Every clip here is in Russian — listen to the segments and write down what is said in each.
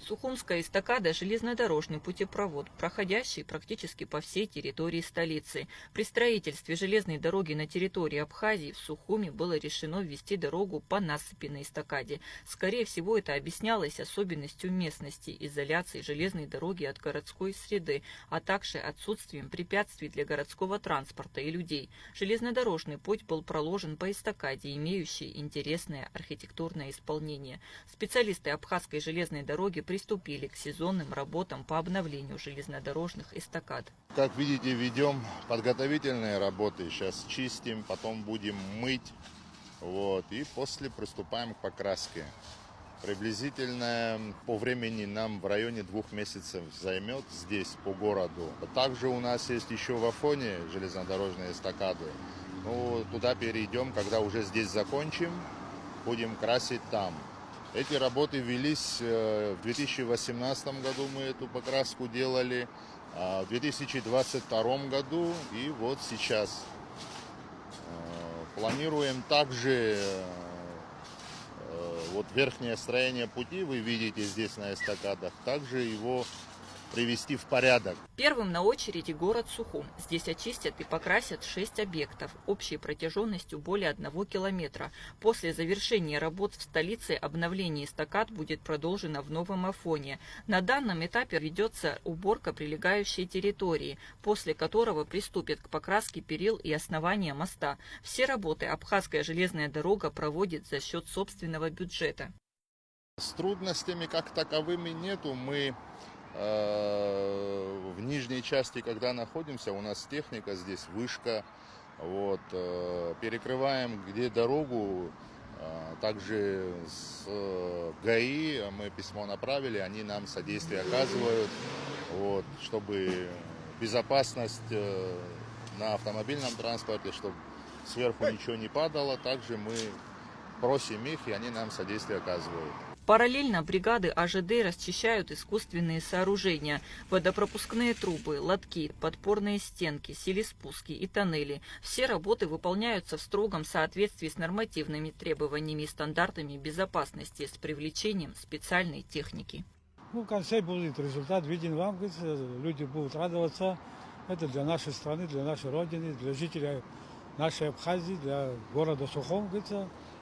Сухумская эстакада – железнодорожный путепровод, проходящий практически по всей территории столицы. При строительстве железной дороги на территории Абхазии в Сухуми было решено ввести дорогу по насыпи на эстакаде. Скорее всего, это объяснялось особенностью местности, изоляцией железной дороги от городской среды, а также отсутствием препятствий для городского транспорта и людей. Железнодорожный путь был проложен по эстакаде, имеющей интересное архитектурное исполнение. Специалисты Абхазской железной дороги приступили к сезонным работам по обновлению железнодорожных эстакад. Как видите, ведем подготовительные работы. Сейчас чистим, потом будем мыть. И после приступаем к покраске. Приблизительно по времени нам в районе 2 месяцев займет здесь, по городу. Также у нас есть еще в Афоне железнодорожные эстакады. Туда перейдем, когда уже здесь закончим, будем красить там. Эти работы велись в 2018 году, мы эту покраску делали, в 2022 году и вот сейчас. Планируем также верхнее строение пути, вы видите здесь на эстакадах, также его привести в порядок. Первым на очереди город Сухум. Здесь очистят и покрасят 6 объектов, общей протяженностью более 1 километра. После завершения работ в столице обновление эстакад будет продолжено в Новом Афоне. На данном этапе ведется уборка прилегающей территории, после которого приступят к покраске перил и основания моста. Все работы Абхазская железная дорога проводит за счет собственного бюджета. С трудностями как таковыми нету. Мы в нижней части, когда находимся, у нас техника, здесь вышка, перекрываем где дорогу, также с ГАИ мы письмо направили, они нам содействие оказывают, чтобы безопасность на автомобильном транспорте, чтобы сверху ничего не падало, также мы просим их, и они нам содействие оказывают. Параллельно бригады АЖД расчищают искусственные сооружения, водопропускные трубы, лотки, подпорные стенки, селеспуски и тоннели. Все работы выполняются в строгом соответствии с нормативными требованиями и стандартами безопасности с привлечением специальной техники. В конце будет результат виден вам, люди будут радоваться. Это для нашей страны, для нашей родины, для жителей нашей Абхазии, для города Сухум.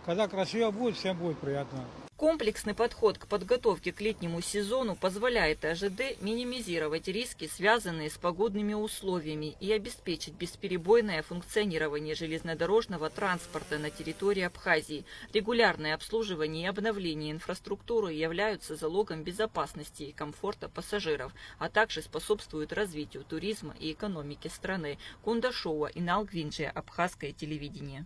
Когда красиво будет, всем будет приятно. Комплексный подход к подготовке к летнему сезону позволяет АЖД минимизировать риски, связанные с погодными условиями, и обеспечить бесперебойное функционирование железнодорожного транспорта на территории Абхазии. Регулярное обслуживание и обновление инфраструктуры являются залогом безопасности и комфорта пассажиров, а также способствуют развитию туризма и экономики страны. Кундашова, Инал Гвинджия, Абхазское телевидение.